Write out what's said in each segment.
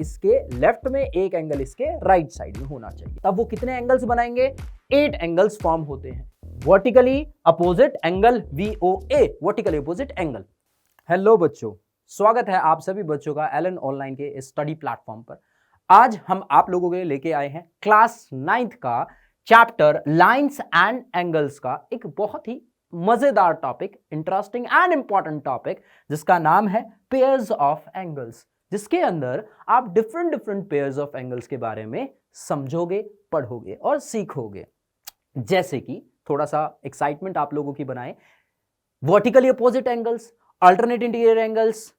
इसके लेफ्ट में, एक एंगल इसके राइट साइड में होना चाहिए। तब वो कितने एंगल्स बनाएंगे? 8 एंगल्स फॉर्म होते हैं। Vertically opposite angle VOA, vertically opposite angle. Hello बच्चों, स्वागत है आप सभी बच्चों का एलन ऑनलाइन के स्टडी प्लेटफॉर्म पर। आज हम आप लोगों के लिए लेके आए हैं क्लास 9th का चैप्टर लाइंस एंड एंगल्स का एक बहुत ही मजेदार topic, interesting and important topic, जिसका नाम है पेयर्स ऑफ एंगल्स, जिसके अंदर आप डिफरेंट पेयर्स ऑफ एंगल्स के बारे में समझोगे, पढ़ोगे और सीखोगे। जैसे कि थोड़ा सा एक्साइटमेंट आप लोगों की बनाए, vertically opposite angles, alternate interior angles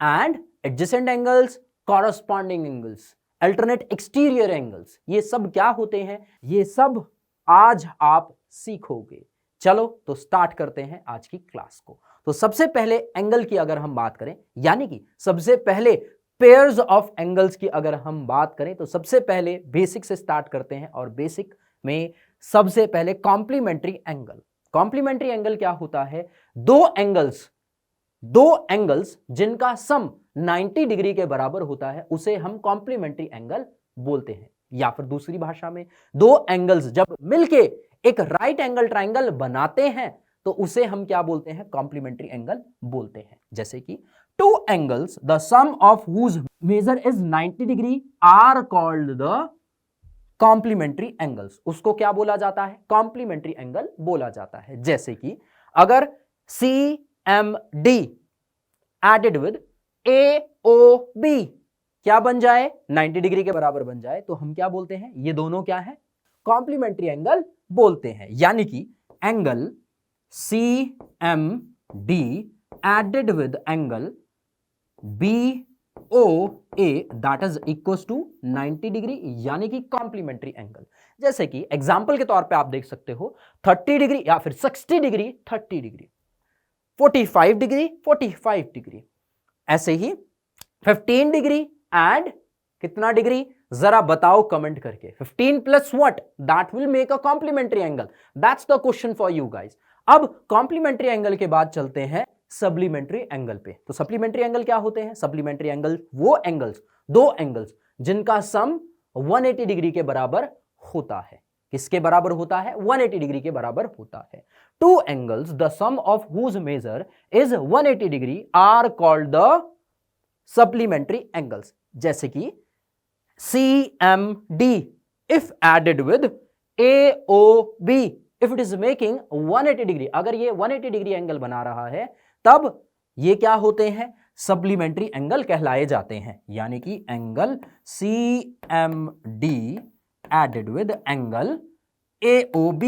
and adjacent angles, corresponding angles, alternate exterior angles, ये सब क्या होते हैं, ये सब आज आप सीखोगे। चलो तो स्टार्ट करते हैं आज की क्लास को। तो सबसे पहले एंगल की अगर हम बात करें, यानी कि सबसे पहले पेयर्स ऑफ एंगल्स की अगर हम बात करें, तो सबसे पहले बेसिक से स्टार्ट करते हैं। और बेसिक में सबसे पहले कॉम्प्लीमेंट्री एंगल। कॉम्प्लीमेंट्री एंगल क्या होता है? दो एंगल्स जिनका सम 90 डिग्री के बराबर होता है, उसे हम कॉम्प्लीमेंट्री एंगल बोलते हैं। या फिर दूसरी भाषा में, दो एंगल्स जब मिलके एक राइट एंगल ट्राइंगल बनाते हैं तो उसे हम क्या बोलते हैं? कॉम्प्लीमेंट्री एंगल बोलते हैं। जैसे कि two angles the sum of whose measure is 90 degree are called the complementary angles. उसको क्या बोला जाता है? कॉम्प्लीमेंट्री एंगल बोला जाता है। जैसे कि अगर CMD एडेड विद AOB क्या बन जाए? 90 डिग्री के बराबर बन जाए, तो हम क्या बोलते हैं? ये दोनों क्या है? कॉम्प्लीमेंट्री एंगल बोलते हैं। यानी कि angle CMD added with angle BOA that is equal to 90 degree, यानी कि कॉम्प्लीमेंट्री एंगल। जैसे कि एग्जांपल के तौर पे आप देख सकते हो 30 डिग्री या फिर 60 डिग्री 30 डिग्री, 45 डिग्री 45 डिग्री, ऐसे ही 15 डिग्री एंड कितना डिग्री? जरा बताओ कमेंट करके। 15 plus what? That will make a complementary angle. That's the question for you guys. अब कॉम्प्लीमेंट्री एंगल के बाद चलते हैं सप्लीमेंट्री एंगल पे। तो सप्लीमेंट्री एंगल क्या होते हैं? सप्लीमेंट्री एंगल वो एंगल्स, दो एंगल्स जिनका सम 180 डिग्री के बराबर होता है। किसके बराबर होता है? 180 डिग्री के बराबर होता है। Two angles the sum of whose measure is 180 degree are called the supplementary angles. जैसे कि CMD if added with AOB if it is making 180 degree, अगर ये 180 डिग्री एंगल बना रहा है, तब ये क्या होते हैं? सप्लीमेंट्री एंगल कहलाए जाते हैं। यानी कि angle CMD added with angle AOB,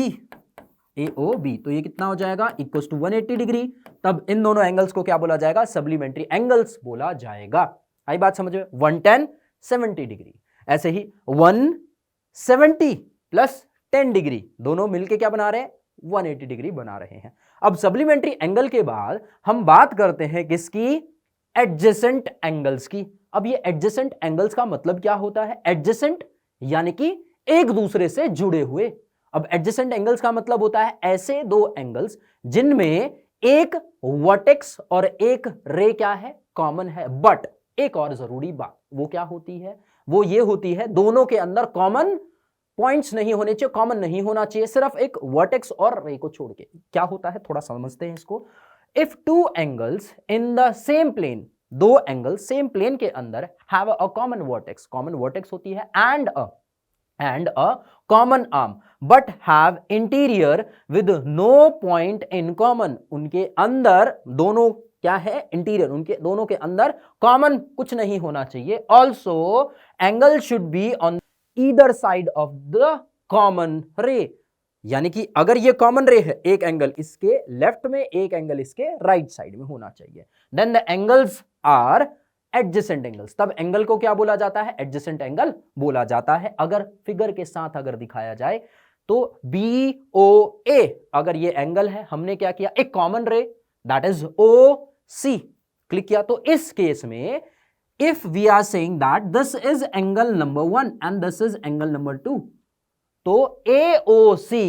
तो ये कितना हो जाएगा? Equal to 180 degree. तब इन दोनों एंगल्स को क्या बोला जाएगा? सप्लीमेंट्री एंगल्स बोला जाएगा। आई बात समझ में? 110 70 डिग्री, ऐसे ही 170 प्लस 10 डिग्री, दोनों मिलके क्या बना रहे हैं? 180 डिग्री बना रहे हैं। अब सप्लीमेंट्री एंगल के बाद हम बात करते हैं किसकी? एडजेसेंट एंगल्स की। अब ये एडजेसेंट एंगल्स का मतलब क्या होता है? एडजेसेंट यानी कि एक दूसरे से जुड़े हुए। अब एडजेसेंट एंगल्स का मतलब होता है ऐसे दो एंगल्स जिनमें एक वर्टेक्स और एक रे क्या है? कॉमन है। बट एक और जरूरी बात वो क्या होती है? वो ये होती है दोनों के अंदर कॉमन पॉइंट्स नहीं होने चाहिए, कॉमन नहीं होना चाहिए, सिर्फ एक वर्टेक्स और रे को छोड़ के। क्या होता है थोड़ा समझते हैं इसको। If two angles in the same plane, दो एंगल्स सेम प्लेन के अंदर have a common vertex, common vertex होती है and a common arm but have interior with no point in common, उनके अंदर दोनों क्या है? इंटीरियर, उनके दोनों के अंदर कॉमन कुछ नहीं होना चाहिए। Also angle should be on either side of the common रे, यानी कि अगर ये कॉमन रे है, एक एंगल इसके लेफ्ट में, एक एंगल इसके राइट साइड में होना चाहिए, then the angles are adjacent angles. तब एंगल को क्या बोला जाता है? एडजेसेंट एंगल बोला जाता है। अगर फिगर के साथ अगर दिखाया जाए तो BOA अगर ये एंगल है, हमने क्या किया? एक कॉमन रे दैट इज OC क्लिक किया, तो इस केस में if we are saying that this is angle number 1 and this is angle number 2, तो AOC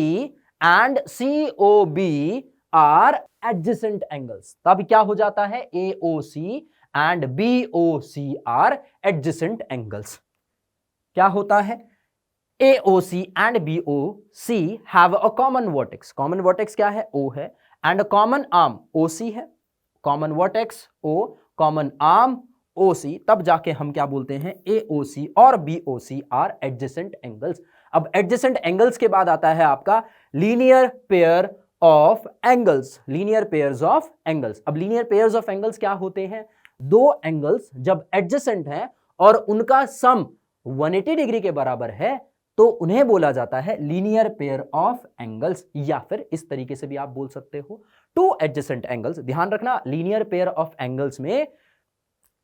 and COB are adjacent angles। तब क्या हो जाता है? AOC and BOC are adjacent angles. क्या होता है? AOC and BOC have a common vertex. Common vertex क्या है? O है, and a common arm OC है. Common vertex O, common arm OC, तब जाके हम क्या बोलते हैं? AOC और BOC are adjacent angles. अब adjacent angles के बाद आता है आपका linear pair of angles. Linear pairs of angles. अब linear pairs of angles क्या होते हैं? दो एंगल्स जब adjacent हैं और उनका सम 180 डिग्री के बराबर है तो उन्हें बोला जाता है लीनियर पेयर ऑफ एंगल्स, या फिर इस तरीके से भी आप बोल सकते हो टू एडजेसेंट एंगल्स. ध्यान रखना, लीनियर पेयर ऑफ एंगल्स में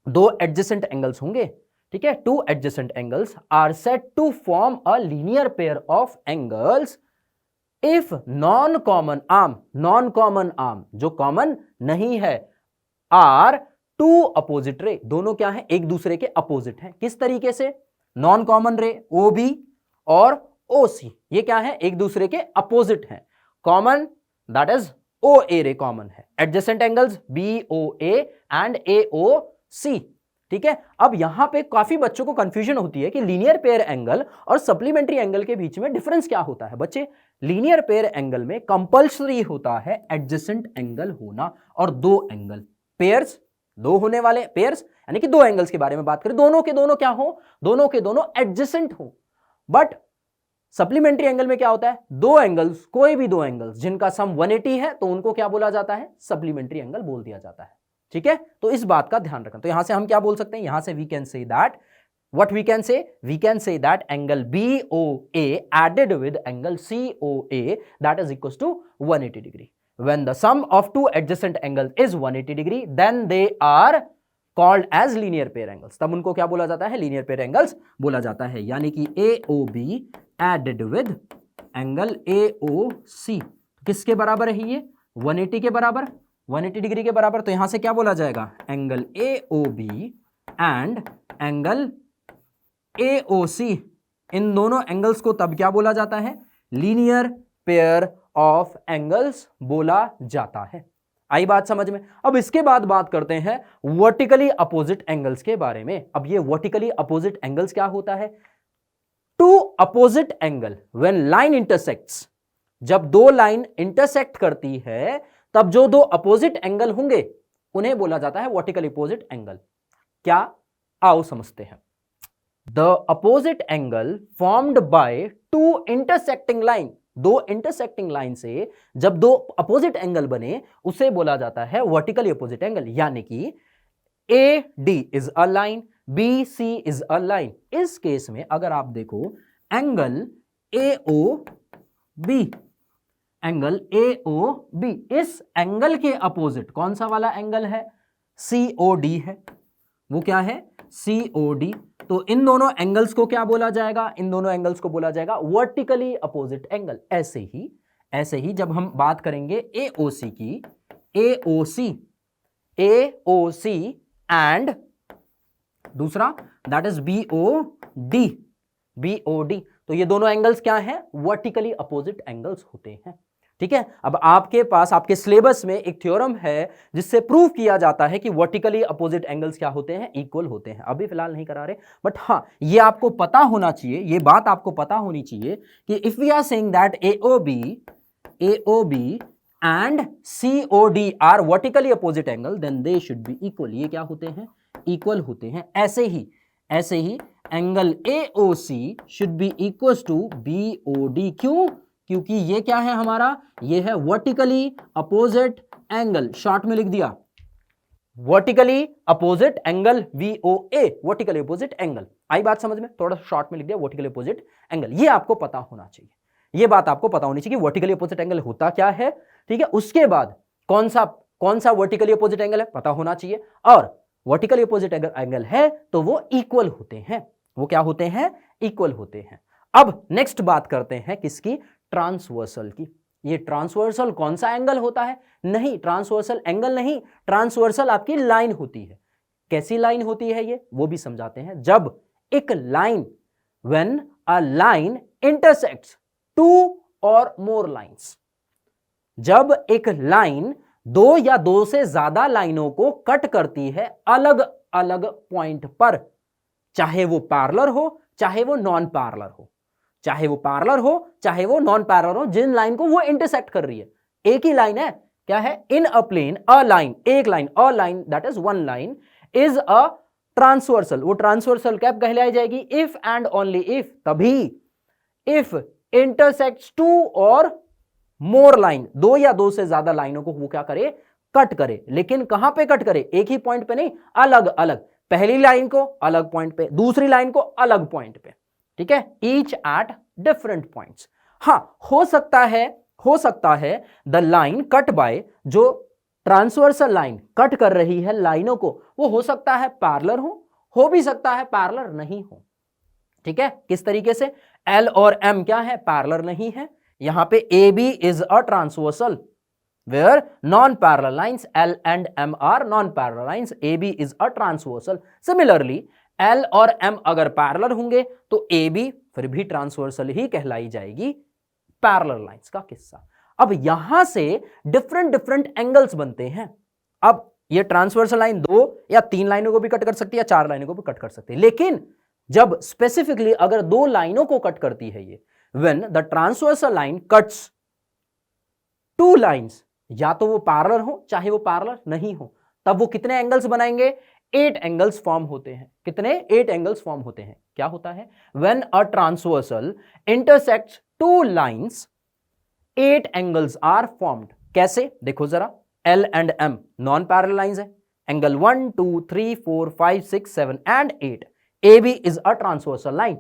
दो एडजेसेंट एंगल्स होंगे. ठीक है, two adjacent angles are set to form a linear pair of angles if non common arm जो कॉमन नहीं है, आर टू अपोजिट रे, दोनों क्या है? एक दूसरे के अपोजिट हैं. किस तरीके से? नॉन कॉमन रे OB और OC, ये क्या है? एक दूसरे के अपोजिट हैं. कॉमन दैट इज OA रे कॉमन है. Adjacent angles BOA and AOC. ठीक है, अब यहां पे काफी बच्चों को कंफ्यूजन होती है कि लीनियर पेयर एंगल और सप्लीमेंट्री एंगल के बीच में डिफरेंस क्या होता है. बच्चे, लीनियर पेयर एंगल में कंपल्सरी होता है एडजेसेंट एंगल होना और दो एंगल पेयर्स, दो होने वाले पेयर्स, यानी कि दो एंगल्स के बारे में बात करें, दोनों के दोनों क्या हो? दोनों के दोनों एडजेसेंट हो. बट सप्लीमेंट्री एंगल में क्या होता है? दो एंगल्स, कोई भी दो एंगल्स जिनका सम 180 है तो उनको क्या बोला जाता है? सप्लीमेंट्री एंगल बोल दिया जाता है. ठीक है, तो इस बात का ध्यान रखना. तो यहां से हम क्या बोल सकते हैं? यहां से we can say that, what we can say? We can say that angle BOA added with angle COA that is equal to 180 degree. When the sum of two adjacent angles is 180 degree, then they are called as linear pair angles. तब उनको क्या बोला जाता है? linear pair angles बोला जाता है. यानी कि AOB added with angle AOC किसके बराबर है? ये 180 के बराबर, 180 डिग्री के बराबर. तो यहां से क्या बोला जाएगा? Angle AOB and angle AOC, इन दोनों एंगल्स को तब क्या बोला जाता है? लीनियर पेयर ऑफ एंगल्स बोला जाता है. आई बात समझ में? अब इसके बाद बात करते हैं वर्टिकली अपोजिट एंगल्स के बारे में. अब ये वर्टिकली अपोजिट एंगल्स क्या होता है? Two opposite angle when line intersects, जब दो लाइन इंटरसेक्ट करती है तब जो दो अपोजिट एंगल होंगे उन्हें बोला जाता है वर्टिकली अपोजिट एंगल. क्या? आओ समझते हैं. The opposite angle formed by two intersecting line, दो इंटरसेक्टिंग लाइन से जब दो अपोजिट एंगल बने उसे बोला जाता है वर्टिकली अपोजिट एंगल. यानी कि AD is a line, BC is a line. इस केस में अगर आप देखो एंगल AOB, एंगल AOB, इस एंगल के अपोजिट कौन सा वाला एंगल है? COD है. वो क्या है? COD. तो इन दोनों एंगल्स को क्या बोला जाएगा? इन दोनों एंगल्स को बोला जाएगा वर्टिकली अपोजिट एंगल. ऐसे ही जब हम बात करेंगे AOC की, AOC एंड दूसरा दैट इज BOD, तो ये दोनों एंगल्स क्या हैं? वर्टिकली अपोजिट एंगल्स होते हैं. ठीक है, अब आपके पास आपके सिलेबस में एक थ्योरम है जिससे प्रूव किया जाता है कि वर्टिकली अपोजिट एंगल्स क्या होते हैं? इक्वल होते हैं. अभी फिलहाल नहीं करा रहे, बट हाँ ये आपको पता होना चाहिए, ये बात आपको पता होनी चाहिए कि if we are saying that AOB and COD are vertically opposite angle, then they should be equal. ये क्या होते हैं? इक्वल होते हैं. ऐसे ही angle AOC should be equal to BOD. क्यों? क्योंकि ये क्या है हमारा? ये है वर्टिकली अपोजिट एंगल. शॉर्ट में लिख दिया vertically opposite angle VOA, vertically opposite angle. आई बात समझ में? थोड़ा शॉर्ट में लिख दिया वर्टिकली अपोजिट एंगल. ये आपको पता होना चाहिए, ये बात आपको पता होनी चाहिए कि वर्टिकली अपोजिट एंगल होता क्या है. ठीक है, उसके बाद कौन सा वर्टिकली अपोजिट एंगल है पता होना चाहिए. और वर्टिकली अपोजिट एंगल है तो वो इक्वल होते हैं. वो क्या होते हैं? इक्वल होते हैं. अब नेक्स्ट बात करते हैं किसकी? ट्रांसवर्सल की. ये ट्रांसवर्सल कौन सा एंगल होता है? नहीं, ट्रांसवर्सल एंगल नहीं, ट्रांसवर्सल आपकी लाइन होती है. कैसी लाइन होती है ये? वो भी समझाते हैं. जब एक line, when a line intersects two और मोर लाइंस, जब एक लाइन दो या दो से ज्यादा लाइनों को कट करती है अलग अलग पॉइंट पर, चाहे वो पैरेलल हो चाहे वो नॉन पैरेलल हो, चाहे वो पैरेलल हो चाहे वो नॉन पैरेलल हो, जिन लाइन को वो इंटरसेक्ट कर रही है। एक ही लाइन है, क्या है? इन अ प्लेन अ लाइन, एक line, a line that is one line is a transversal, वो ट्रांसवर्सल कैप कहलाई जाएगी इफ एंड ओनली इफ, तभी इफ इंटरसेक्ट्स टू और मोर लाइन, दो या दो से ज्यादा लाइनों को वो क्या करे? कट करे। लेकिन कहां पे कट करे? एक ही पॉइंट पे नहीं, अलग अलग, पहली लाइन को अलग पॉइंट पे, दूसरी लाइन को अलग पॉइंट पे, ठीक है, ईच एट डिफरेंट पॉइंट्स। हां, हो सकता है द लाइन कट बाय, जो ट्रांसवर्सल लाइन कट कर रही है लाइनों को, वो हो सकता है पैरेलल हो भी सकता है पैरेलल नहीं हो, ठीक है। किस तरीके से? एल और एम क्या है? पैरेलल नहीं है। यहां पे A B is a transversal where non-parallel lines L and M are non-parallel lines, AB is a transversal. Similarly, L और M अगर पैरेलल होंगे तो AB फिर भी ट्रांसवर्सल ही कहलाई जाएगी, पैरेलल लाइंस का किस्सा। अब यहां से डिफरेंट डिफरेंट एंगल्स बनते हैं। अब ये ट्रांसवर्सल लाइन दो या तीन लाइनों को भी कट कर सकती है, चार लाइनों को भी कट कर सकती है, लेकिन जब स्पेसिफिकली अगर दो लाइनों को कट करती है ये, when the transversal line cuts two lines, या तो वो पैरेलल हो चाहे वो पैरेलल नहीं हो, तब वो कितने एंगल्स बनाएंगे? 8 एंगल्स फॉर्म होते हैं। कितने? 8 एंगल्स फॉर्म होते हैं। क्या होता है? When a transversal intersects two lines 8 angles are formed. कैसे? देखो जरा, L and M non parallel lines है, angle 1 2 3 4 5 6 7 and 8, AB is a transversal line.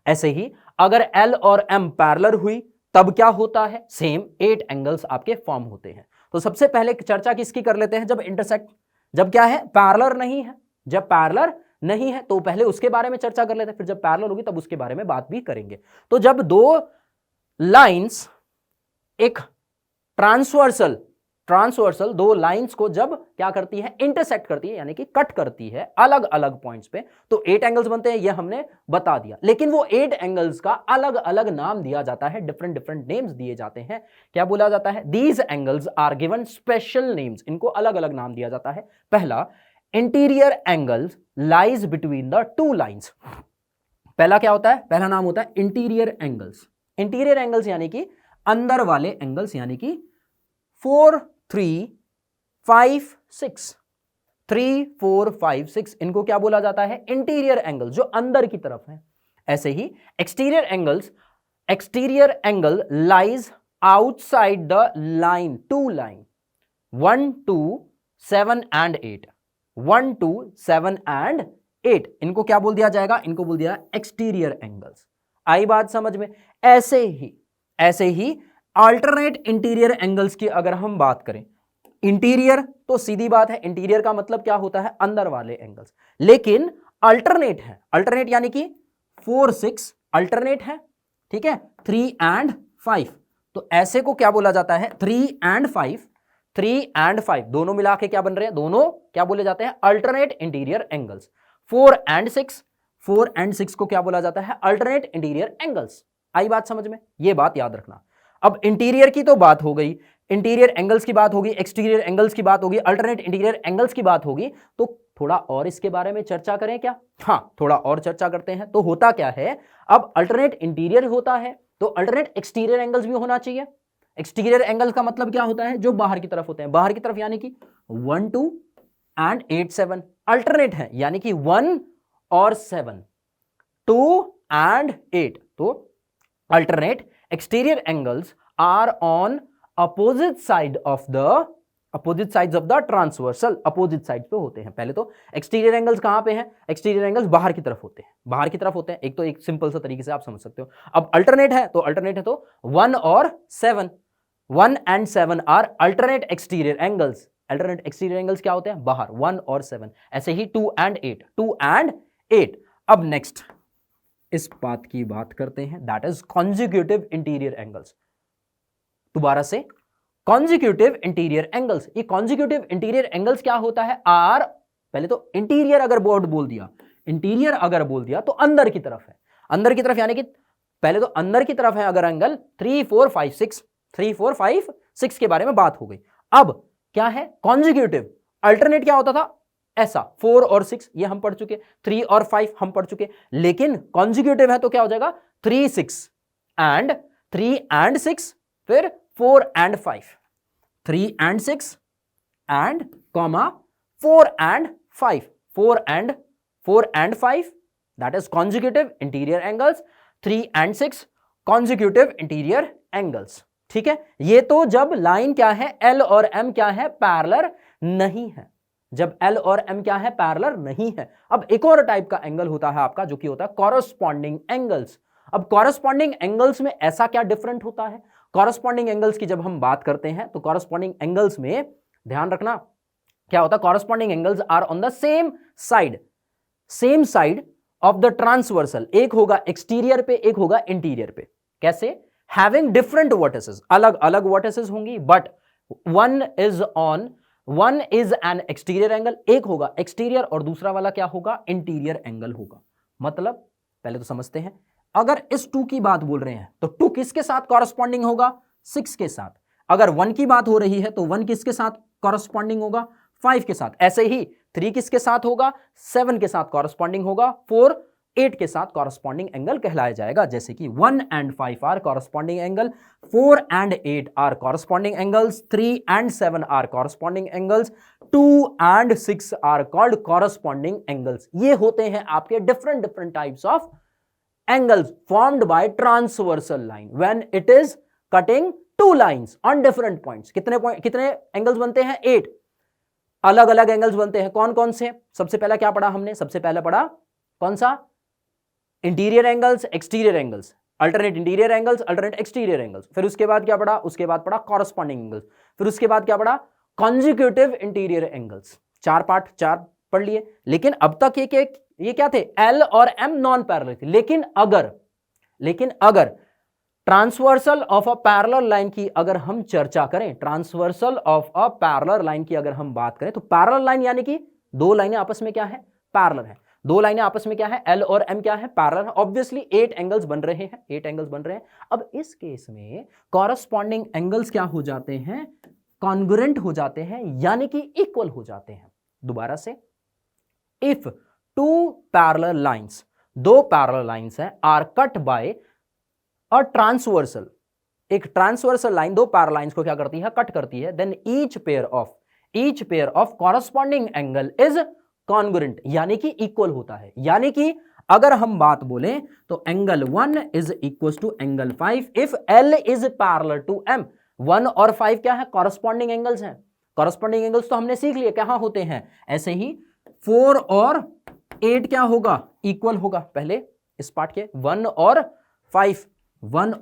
ऐसे ही अगर L और M पैरेलल हुई तब क्या होता है? सेम 8 एंगल्स आपके फॉर्म होते हैं। तो सबसे पहले चर्चा किसकी कर लेते हैं? जब इंटरसेक्ट, जब क्या है? पैरेलल नहीं है। जब पैरेलल नहीं है तो पहले उसके बारे में चर्चा कर लेते हैं, फिर जब पैरेलल होगी तब उसके बारे में बात भी करेंगे। तो जब दो लाइंस, एक ट्रांसवर्सल दो लाइंस को जब क्या करती है? इंटरसेक्ट करती है, यानी कि कट करती है अलग अलग पॉइंट्स पे, तो 8 एंगल्स बनते हैं, ये हमने बता दिया। लेकिन वो 8 एंगल्स का अलग अलग नाम दिया जाता है, डिफरेंट डिफरेंट नेम्स दिए जाते हैं। क्या बोला जाता है? These angles are given special names, इनको अलग अलग नाम दिया जाता है। पहला, interior angles lies between the two lines. पहला क्या होता है? पहला नाम होता है इंटीरियर एंगल्स। इंटीरियर एंगल्स यानी कि अंदर वाले एंगल्स, यानी कि 4 3 5 6, 3 4 5 6, इनको क्या बोला जाता है? इंटीरियर एंगल, जो अंदर की तरफ है। ऐसे ही exterior angles, exterior angle lies outside the line, two line, 1 2 7 and 8, 1 2 7 and 8, इनको क्या बोल दिया जाएगा? इनको बोल दिया एक्सटीरियर एंगल्स। आई बात समझ में? ऐसे ही अल्टरनेट इंटीरियर एंगल्स की अगर हम बात करें, इंटीरियर तो सीधी बात है, इंटीरियर का मतलब क्या होता है? अंदर वाले एंगल्स। लेकिन अल्टरनेट है, अल्टरनेट यानी कि 4 6 अल्टरनेट है, ठीक है, 3 एंड 5, तो ऐसे को क्या बोला जाता है? 3 एंड 5, 3 एंड 5 दोनों मिला के क्या बन रहे हैं? दोनों क्या बोले जाते हैं? Alternate interior angles. 4 and 6, 4 and 6 को क्या बोला जाता है? Alternate interior angles. आई बात समझ में? ये बात याद रखना। अब इंटीरियर की तो बात हो गई, इंटीरियर एंगल्स की बात होगी, एक्सटीरियर एंगल्स की बात होगी, अल्टरनेट इंटीरियर एंगल्स की बात होगी, तो थोड़ा और इसके बारे में चर्चा करें क्या? हाँ, थोड़ा और चर्चा करते हैं। तो होता क्या है? अब अल्टरनेट इंटीरियर होता है तो अल्टरनेट एक्सटीरियर एंगल्स भी होना चाहिए। एक्सटीरियर एंगल का मतलब क्या होता है? जो बाहर की तरफ होते हैं, बाहर की तरफ, यानी कि 1 2 एंड 8 7 अल्टरनेट है, यानी कि 1 और 7, 2 एंड 8, तो alternate exterior angles are on opposite side of the transversal, opposite side पे होते हैं। पहले तो एक्सटीरियर एंगल्स कहां पे हैं? एक्सटीरियर एंगल्स बाहर की तरफ होते हैं, बाहर की तरफ होते हैं। एक तो एक सिंपल सा तरीके से आप समझ सकते हो। अब अल्टरनेट है तो 1 और 7, 1 and 7 are alternate exterior angles. Alternate exterior angles क्या होते हैं? बाहर, 1 और 7। ऐसे ही 2 एंड 8, 2 एंड 8। अब नेक्स्ट इस बात की बात करते हैं, that is consecutive interior angles. दोबारा से, कॉन्जिक्यूटिव इंटीरियर एंगल्स। ये कॉन्जिक्यूटिव इंटीरियर एंगल्स क्या होता है? आर, पहले तो इंटीरियर अगर बोर्ड बोल दिया, इंटीरियर अगर बोल दिया तो अंदर की तरफ है, अंदर की तरफ, यानी कि पहले तो अंदर की तरफ है अगर एंगल 3 4 5 6, 3 4 5 6 के बारे में बात हो गई। अब क्या है, कॉन्जिक्यूटिव। अल्टरनेट क्या होता था, ऐसा 4 और 6 ये हम पढ़ चुके, 3 और 5 हम पढ़ चुके, लेकिन कॉन्जिक्यूटिव है तो क्या हो जाएगा 3 6 एंड 3 एंड 6 फिर 4 and 5, 3 and 6 and comma 4 and 5, 4 and 5 that is consecutive interior angles, 3 and 6 consecutive interior angles. ठीक है, ये तो जब लाइन क्या है, L और M क्या है, पैरेलल नहीं है, जब L और M क्या है, पैरेलल नहीं है। अब एक और टाइप का एंगल होता है आपका जो कि होता है कॉरस्पॉन्डिंग एंगल्स। अब कॉरस्पॉन्डिंग एंगल्स में ऐसा क्या डिफरेंट होता है, कॉरस्पॉन्डिंग एंगल्स की जब हम बात करते हैं तो कॉरस्पॉन्डिंग एंगल्स में ध्यान रखना क्या होता है, corresponding angles are on the same side of the transversal, एक होगा एक्सटीरियर पे एक होगा इंटीरियर पे। कैसे, हैविंग डिफरेंट वर्टिसेस, अलग अलग वर्टिसेस होंगी, but one is an exterior angle, एक होगा एक्सटीरियर और दूसरा वाला क्या होगा, इंटीरियर एंगल होगा। मतलब पहले तो समझते हैं, अगर इस 2 की बात बोल रहे हैं तो 2 किसके साथ कॉरस्पॉन्डिंग होगा, 6 के साथ। अगर 1 की बात हो रही है तो 1 किसके साथ कॉरस्पॉन्डिंग होगा, 5 के साथ। ऐसे ही 3 किसके साथ होगा, 7 के साथ कॉरस्पॉन्डिंग होगा, 4 8 के साथ कॉरस्पॉन्डिंग एंगल कहलाया जाएगा। जैसे कि 1 and 5 are corresponding angle, 4 and 8 are corresponding angles, 3 and 7 are corresponding angles, 2 and 6 are called corresponding angles. ये होते हैं आपके different types of angles formed by transversal line when it is cutting two lines on different points। कितने angles बनते हैं, 8 अलग अलग angles बनते हैं। कौन कौन से, सबसे पहला क्या पढ़ा हमने, सबसे पहले पढ़ा कौन सा, interior angles exterior angles, alternate interior angles alternate exterior angles. फिर उसके बाद क्या पढ़ा, उसके बाद पढ़ा कॉरस्पॉन्डिंग एंगल्स। फिर उसके बाद क्या पढ़ा, कॉन्जिक्यूटिव इंटीरियर एंगल्स। 4 पार्ट 4 पढ़ लिए। लेकिन अब तक ये क्या थे, L और M नॉन पैरेलल थे। लेकिन अगर transversal of a parallel line की अगर हम चर्चा करें, transversal of a parallel line की अगर हम बात करें, तो पैरेलल लाइन यानी कि 2 लाइनें आपस में क्या है, पैरेलल है। 2 लाइनें आपस में क्या है, L और M क्या है, पैरेलल है। ऑब्वियसली 8 एंगल्स बन रहे हैं, 8 एंगल्स बन रहे हैं। अब इस केस में कॉरस्पॉन्डिंग एंगल्स क्या हो जाते हैं, कॉन्ग्रुएंट हो जाते हैं, यानी कि इक्वल हो जाते हैं। दोबारा से, if 2 parallel lines, 2 parallel lines हैं, are cut by a transversal, एक ट्रांसवर्सल लाइन 2 पैरेलल लाइंस को क्या करती है, कट करती है, then each pair of corresponding angle is congruent, यानी कि इक्वल होता है। यानी कि अगर हम बात बोलें तो angle 1 is equal to angle 5 if L is parallel to M। 1 और 5 क्या है, कॉरस्पॉन्डिंग एंगल्स हैं। कॉरस्पॉन्डिंग एंगल्स तो हमने सीख लिए कहां होते हैं, ऐसे ही 4 और 8 क्या होगा, इक्वल होगा। पहले इस पार्ट के 1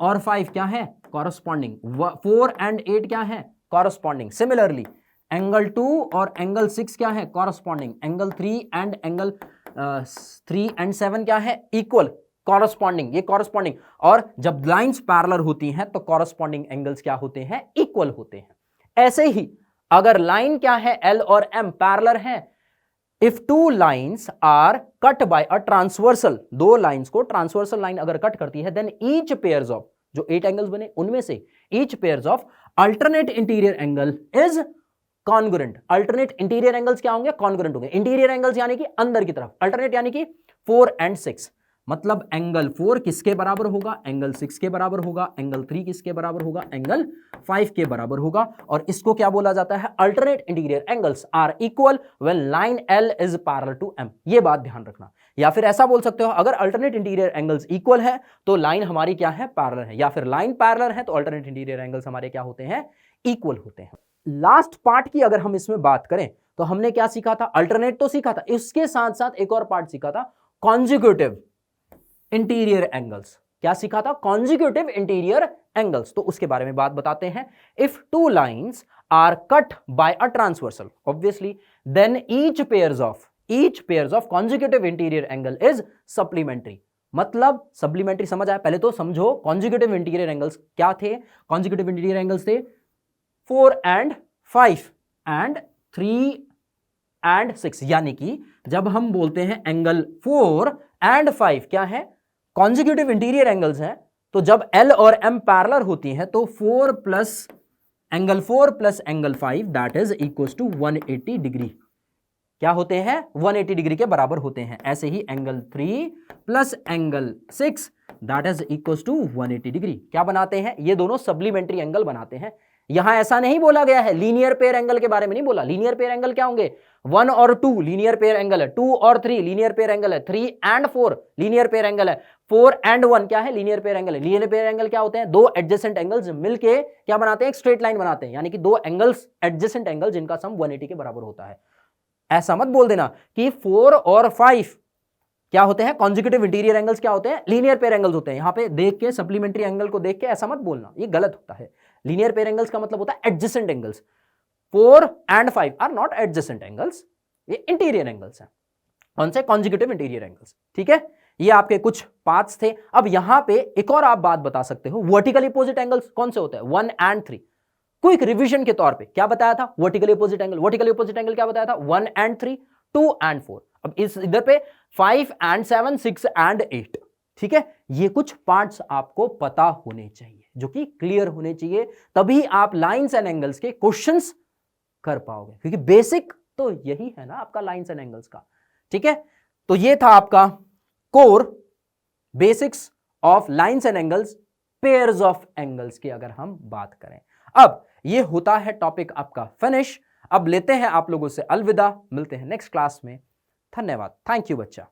और 5 क्या है, कॉरस्पॉन्डिंग। 4 एंड 8 क्या है, कॉरस्पॉन्डिंग। सिमिलरली एंगल 2 और एंगल 6 क्या है, कॉरस्पॉन्डिंग। एंगल 3 एंड 7 क्या है, इक्वल, कॉरस्पॉन्डिंग, ये कॉरस्पॉन्डिंग। और जब लाइंस पैरेलल होती हैं तो कॉरस्पॉन्डिंग एंगल्स क्या होते हैं, इक्वल होते हैं। ऐसे ही अगर लाइन क्या है, L और M पैरेलल है, if 2 lines are cut by a transversal, 2 lines को ट्रांसवर्सल लाइन अगर कट करती है, देन ईच पेयर्स ऑफ, जो 8 एंगल्स बने उनमें से each pairs of alternate interior angle is congruent. Alternate interior angles क्या होंगे, कॉन्ग्रुएंट होंगे। इंटीरियर एंगल्स यानी कि अंदर की तरफ, अल्टरनेट यानी कि 4 एंड 6, मतलब एंगल 4 किसके बराबर होगा, एंगल 6 के बराबर होगा। एंगल 3 किसके बराबर होगा, एंगल 5 के बराबर होगा। और इसको क्या बोला जाता है, alternate interior angles are equal when line L is parallel to M। ये बात ध्यान रखना। या फिर ऐसा बोल सकते हो, अगर अल्टरनेट इंटीरियर एंगल्स इक्वल है तो लाइन हमारी क्या है, पैरेलल है। या फिर लाइन पैरेलल है तो अल्टरनेट इंटीरियर एंगल्स हमारे क्या होते हैं, इक्वल होते हैं। लास्ट पार्ट की अगर हम इसमें बात करें तो हमने क्या सीखा था, अल्टरनेट तो सीखा था, इसके साथ साथ एक और पार्ट सीखा था, कॉन्जिक्यूटिव इंटीरियर एंगल्स। क्या सीखा था, कॉन्जिक्यूटिव इंटीरियर एंगल्स। तो उसके बारे में बात बताते हैं। If 2 lines are cut by a transversal, obviously then each pairs of consecutive interior angle is supplementary. मतलब सप्लीमेंट्री समझ आया, पहले तो समझो कॉन्जिक्यूटिव इंटीरियर एंगल्स क्या थे। कॉन्जिक्यूटिव इंटीरियर एंगल्स थे 4 एंड 5 एंड 3 एंड 6, यानी कि जब हम बोलते हैं एंगल 4 एंड 5 क्या है, कॉन्जिक्यूटिव इंटीरियर एंगल्स हैं, तो जब L और M पैरेलल होती हैं तो 4 + angle 4 plus angle 5 that is equal to 180 degree क्या होते हैं 180 डिग्री के बराबर होते हैं। ऐसे ही angle 3 plus angle 6 that is equal to 180 degree क्या बनाते हैं, ये दोनों सप्लीमेंट्री एंगल बनाते हैं। यहां ऐसा नहीं बोला गया है, लीनियर पेयर एंगल के बारे में नहीं बोला। लीनियर पेयर एंगल क्या होंगे, 1 और 2 लीनियर पेयर एंगल है, 2 और 3 लीनियर पेयर एंगल है, 3 एंड 4 लीनियर पेयर एंगल है, 4 एंड 1 क्या है लीनियर पेयर एंगल है। लीनियर पेयर एंगल क्या होते हैं, दो एडजेसेंट एंगल्स मिलके क्या बनाते हैं, एक स्ट्रेट लाइन बनाते हैं, यानी कि दो एंगल्स एडजेसेंट एंगल जिनका सम 180 के बराबर होता है। ऐसा मत बोल देना कि 4 और 5 क्या होते हैं, कॉन्जिक्यूटिव इंटीरियर एंगल्स क्या होते हैं, लीनियर पेयर एंगल्स होते हैं। यहां पे देख के सप्लीमेंट्री एंगल को देख के ऐसा मत बोलना, ये गलत होता है। लीनियर पेयर एंगल्स का मतलब होता है adjacent angles. 4 and 5 are not adjacent angles, ये इंटीरियर एंगल्स हैं। कौन से, कॉन्जिक्यूटिव इंटीरियर एंगल्स। ठीक है, ये आपके कुछ पार्ट्स थे। अब यहां पे एक और आप बात बता सकते हो, वर्टिकली अपोजिट एंगल्स कौन से होते हैं, 1 एंड 3। क्विक रिवीजन के तौर पे क्या बताया था, vertically opposite angle. Vertically opposite angle क्या बताया था, 1 एंड 3, 2 एंड 4। अब इस इधर पे 5 एंड 7, 6 एंड 8। ठीक है, ये कुछ पार्ट्स आपको पता होने चाहिए, जो कि क्लियर होने चाहिए, तभी आप लाइंस एंड एंगल्स के क्वेश्चंस कर पाओगे, क्योंकि बेसिक तो यही है ना आपका लाइंस एंड एंगल्स का। ठीक है, तो ये था आपका core basics of lines and angles, pairs of angles की अगर हम बात करें। अब ये होता है टॉपिक आपका फिनिश। अब लेते हैं आप लोगों से अलविदा, मिलते हैं नेक्स्ट क्लास में। धन्यवाद, थैंक यू बच्चा।